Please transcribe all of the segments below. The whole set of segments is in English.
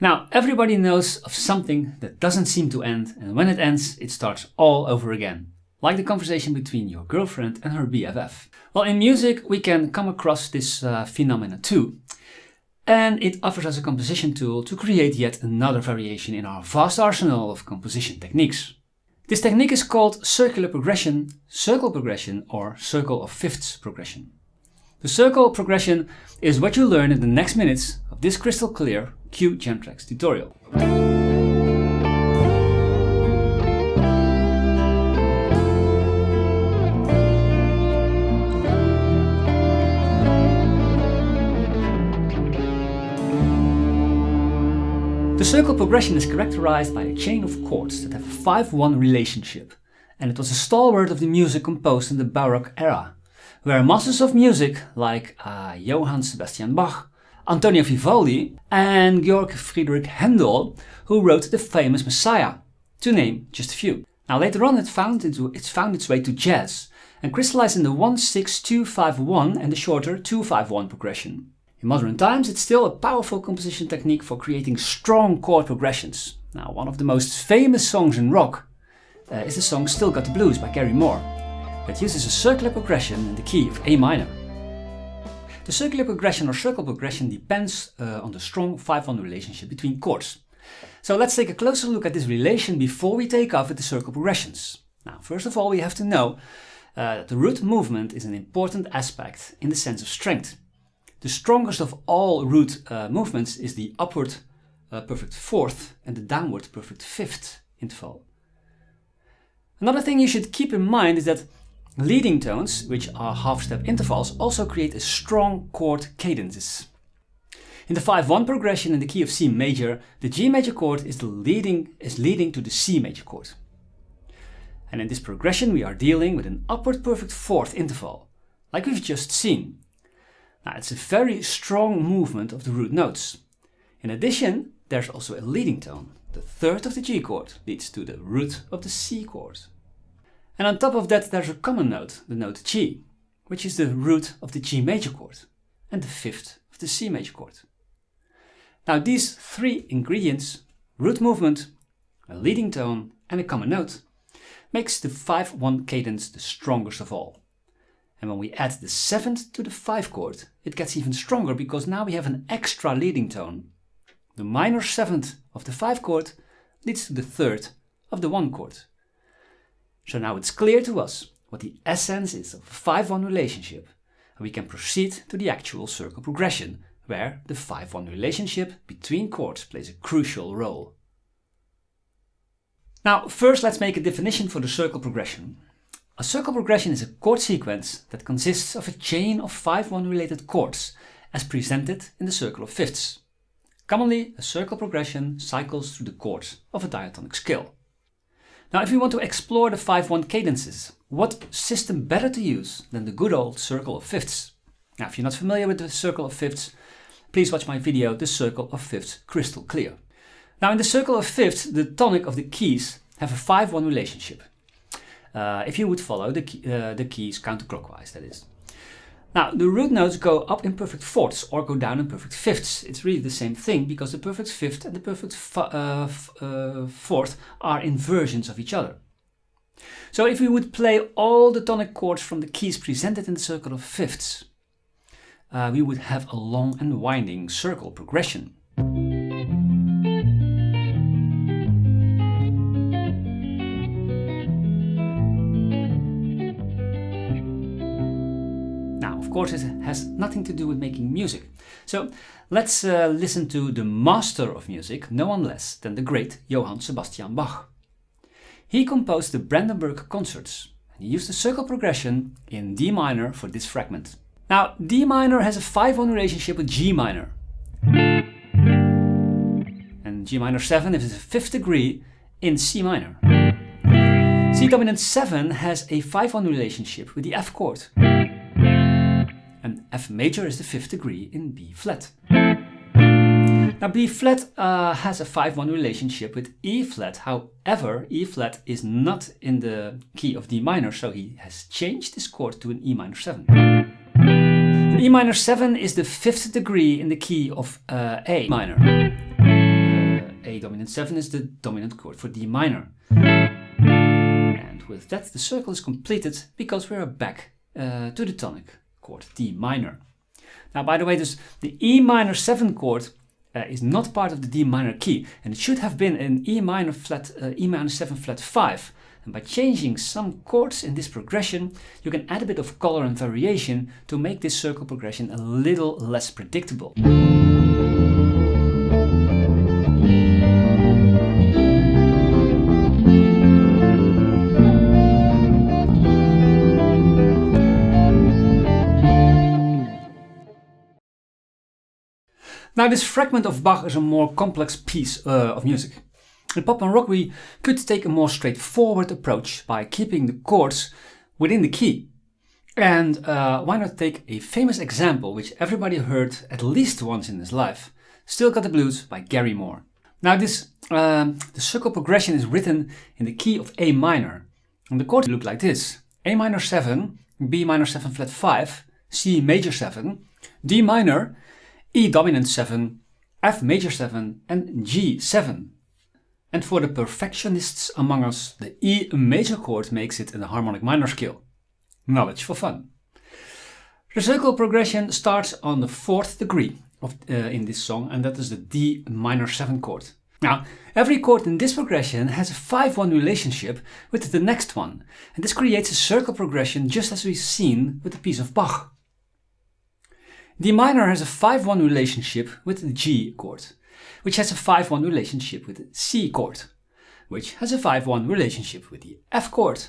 Now, everybody knows of something that doesn't seem to end, and when it ends, it starts all over again. Like the conversation between your girlfriend and her BFF. Well, in music, we can come across this phenomena too. And it offers us a composition tool to create yet another variation in our vast arsenal of composition techniques. This technique is called circular progression, circle progression, or circle of fifths progression. The circle progression is what you learn in the next minutes of this crystal clear Q Gentrax tutorial. The circle progression is characterized by a chain of chords that have a 5-1 relationship, and it was a stalwart of the music composed in the Baroque era, where masters of music like Johann Sebastian Bach, Antonio Vivaldi and Georg Friedrich Händel, who wrote the famous Messiah, to name just a few. Now later on it found its way to jazz and crystallized in the 1-6-2-5-1 and the shorter 2-5-1 progression. In modern times it's still a powerful composition technique for creating strong chord progressions. Now one of the most famous songs in rock is the song Still Got the Blues by Gary Moore, that uses a circular progression in the key of A minor. The circular progression or circle progression depends on the strong 5-1 relationship between chords. So let's take a closer look at this relation before we take off with the circle progressions. Now, first of all, we have to know that the root movement is an important aspect in the sense of strength. The strongest of all root movements is the upward perfect fourth and the downward perfect fifth interval. Another thing you should keep in mind is that leading tones, which are half-step intervals, also create a strong chord cadences. In the 5-1 progression in the key of C major, the G major chord is leading to the C major chord. And in this progression we are dealing with an upward perfect fourth interval, like we've just seen. Now it's a very strong movement of the root notes. In addition, there's also a leading tone. The third of the G chord leads to the root of the C chord. And on top of that there's a common note, the note G, which is the root of the G major chord and the fifth of the C major chord. Now these three ingredients, root movement, a leading tone and a common note, makes the 5-1 cadence the strongest of all. And when we add the 7th to the 5 chord, it gets even stronger because now we have an extra leading tone. The minor 7th of the 5 chord leads to the 3rd of the 1 chord. So now it's clear to us what the essence is of a 5-1 relationship, and we can proceed to the actual circle progression, where the 5-1 relationship between chords plays a crucial role. Now first let's make a definition for the circle progression. A circle progression is a chord sequence that consists of a chain of 5-1 related chords as presented in the circle of fifths. Commonly, a circle progression cycles through the chords of a diatonic scale. Now if we want to explore the 5-1 cadences, what system better to use than the good old circle of fifths? Now if you're not familiar with the circle of fifths, please watch my video, The Circle of Fifths Crystal Clear. Now in the circle of fifths, the tonic of the keys have a 5-1 relationship. If you would follow the keys counterclockwise, that is. Now the root notes go up in perfect fourths or go down in perfect fifths. It's really the same thing because the perfect fifth and the perfect fourth are inversions of each other. So if we would play all the tonic chords from the keys presented in the circle of fifths, we would have a long and winding circle progression. Of course, it has nothing to do with making music. So let's listen to the master of music, no one less than the great Johann Sebastian Bach. He composed the Brandenburg concerts and he used the circle progression in D minor for this fragment. Now D minor has a 5-1 relationship with G minor. And G minor 7 is a 5th degree in C minor. C dominant 7 has a 5-1 relationship with the F chord. And F major is the 5th degree in B flat. Now B flat has a 5-1 relationship with E flat, however E flat is not in the key of D minor, so he has changed this chord to an E minor 7. And E minor 7 is the 5th degree in the key of A minor. dominant 7 is the dominant chord for D minor. And with that the circle is completed because we are back to the tonic chord D minor. Now by the way, the E minor 7 chord is not part of the D minor key, and it should have been an E minor 7 flat 5. And by changing some chords in this progression, you can add a bit of color and variation to make this circle progression a little less predictable. Now this fragment of Bach is a more complex piece of music. In pop and rock we could take a more straightforward approach by keeping the chords within the key. And why not take a famous example which everybody heard at least once in his life, Still Got the Blues by Gary Moore. Now the circle progression is written in the key of A minor. And the chords look like this: A minor 7, B minor 7 flat 5, C major 7, D minor, E dominant 7, F major 7 and G 7. And for the perfectionists among us, the E major chord makes it in the harmonic minor scale. Knowledge for fun. The circle progression starts on the 4th degree in this song, and that is the D minor 7 chord. Now, every chord in this progression has a 5-1 relationship with the next one, and this creates a circle progression just as we've seen with the piece of Bach. D minor has a 5-1 relationship with the G chord, which has a 5-1 relationship with the C chord, which has a 5-1 relationship with the F chord,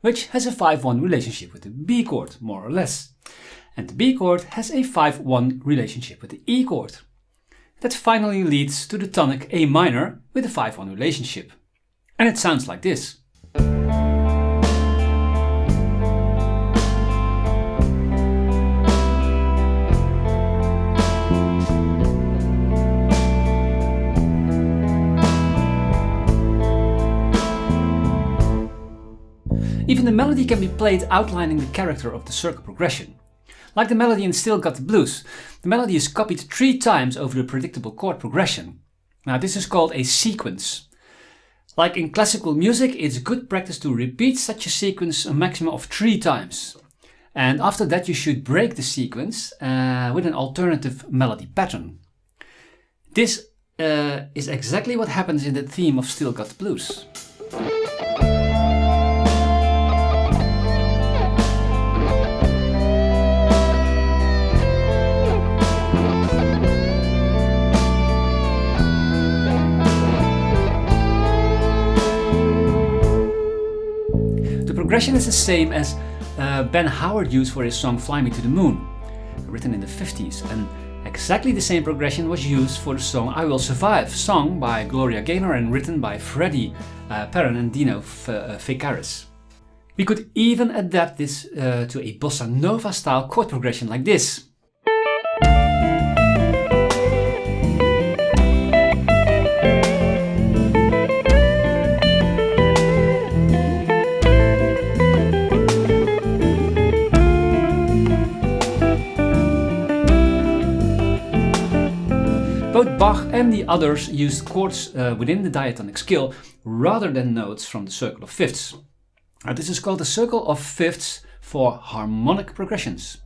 which has a 5-1 relationship with the B chord, more or less. And the B chord has a 5-1 relationship with the E chord. That finally leads to the tonic A minor with a 5-1 relationship. And it sounds like this. Even the melody can be played outlining the character of the circle progression. Like the melody in Still Got the Blues, the melody is copied 3 times over the predictable chord progression. Now this is called a sequence. Like in classical music, it's good practice to repeat such a sequence a maximum of 3 times. And after that you should break the sequence with an alternative melody pattern. This is exactly what happens in the theme of Still Got the Blues. The progression is the same as Ben Howard used for his song Fly Me to the Moon, written in the 50s, and exactly the same progression was used for the song I Will Survive, sung by Gloria Gainer and written by Freddie Perren and Dino Fekaris. We could even adapt this to a bossa nova style chord progression like this. Both Bach and the others used chords within the diatonic scale rather than notes from the circle of fifths. This is called the circle of fifths for harmonic progressions,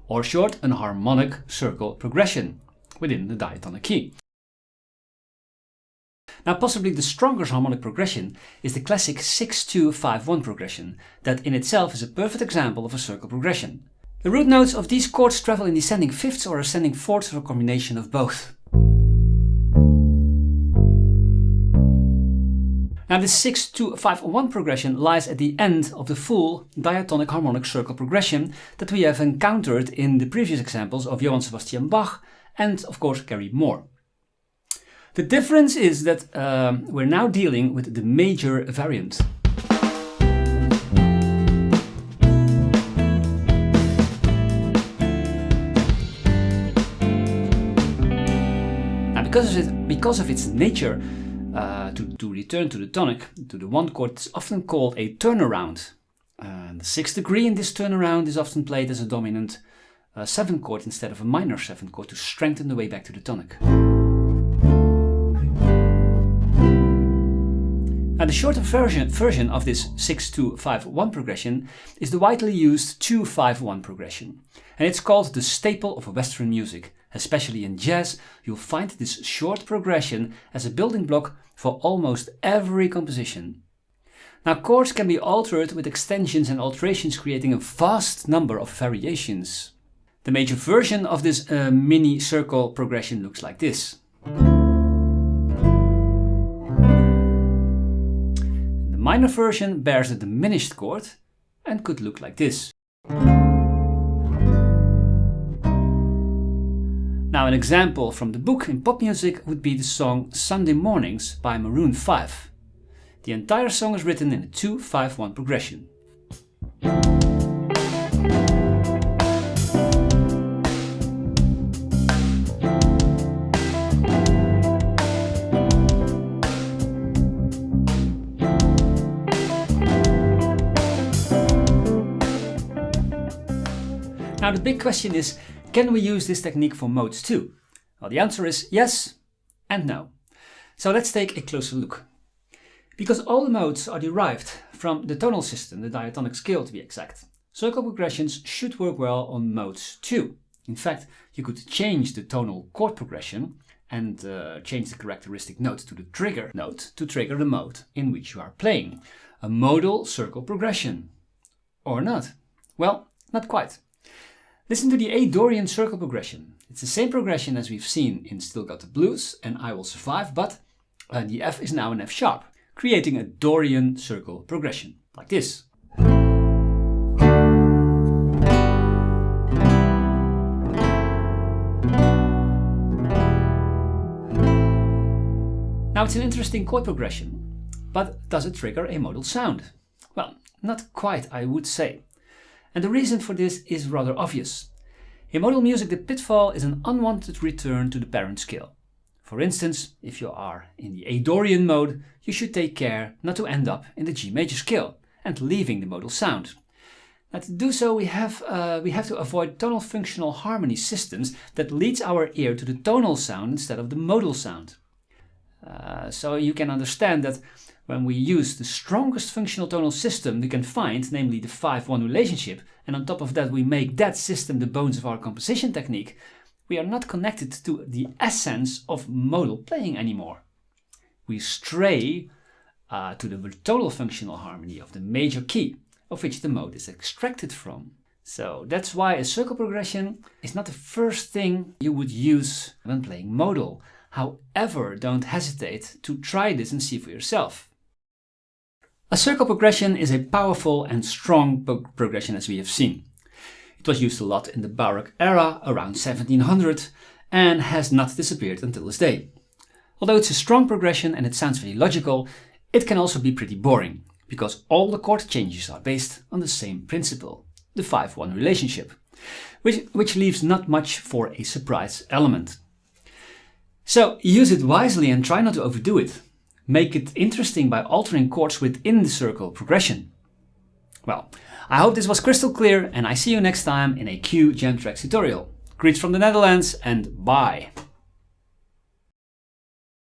or short, an harmonic circle progression within the diatonic key. Now possibly the strongest harmonic progression is the classic 6-2-5-1 progression, that in itself is a perfect example of a circle progression. The root notes of these chords travel in descending fifths or ascending fourths or a combination of both. Now the 6-2-5-1 progression lies at the end of the full diatonic harmonic circle progression that we have encountered in the previous examples of Johann Sebastian Bach and of course Gary Moore. The difference is that we're now dealing with the major variant. Now because of its nature, to return to the tonic, to the 1 chord, is often called a turnaround. The 6th degree in this turnaround is often played as a dominant 7 chord instead of a minor 7 chord to strengthen the way back to the tonic. Now the shorter version of this 6-2-5-1 progression is the widely used 2-5-1 progression. And it's called the staple of Western music. Especially in jazz, you'll find this short progression as a building block for almost every composition. Now chords can be altered with extensions and alterations, creating a vast number of variations. The major version of this mini circle progression looks like this. The minor version bears a diminished chord and could look like this. Now an example from the book in pop music would be the song Sunday Mornings by Maroon 5. The entire song is written in a 2-5-1 progression. Now the big question is, can we use this technique for modes too? Well, the answer is yes and no. So let's take a closer look. Because all the modes are derived from the tonal system, the diatonic scale to be exact, circle progressions should work well on modes too. In fact, you could change the tonal chord progression and change the characteristic note to the trigger note to trigger the mode in which you are playing. A modal circle progression. Or not? Well, not quite. Listen to the A Dorian circle progression. It's the same progression as we've seen in Still Got the Blues and I Will Survive, but the F is now an F sharp, creating a Dorian circle progression, like this. Now it's an interesting chord progression, but does it trigger a modal sound? Well, not quite, I would say. And the reason for this is rather obvious. In modal music, the pitfall is an unwanted return to the parent scale. For instance, if you are in the A Dorian mode, you should take care not to end up in the G major scale and leaving the modal sound. Now to do so, we have to avoid tonal functional harmony systems that leads our ear to the tonal sound instead of the modal sound. So you can understand that when we use the strongest functional tonal system we can find, namely the 5-1 relationship, and on top of that we make that system the bones of our composition technique, we are not connected to the essence of modal playing anymore. We stray to the tonal functional harmony of the major key, of which the mode is extracted from. So that's why a circle progression is not the first thing you would use when playing modal. However, don't hesitate to try this and see for yourself. A circle progression is a powerful and strong progression, as we have seen. It was used a lot in the Baroque era around 1700 and has not disappeared until this day. Although it's a strong progression and it sounds very logical, it can also be pretty boring, because all the chord changes are based on the same principle, the 5-1 relationship, which leaves not much for a surprise element. So use it wisely and try not to overdo it. Make it interesting by altering chords within the circle progression. Well, I hope this was crystal clear and I see you next time in a Q Jam Tracks tutorial. Greets from the Netherlands and bye!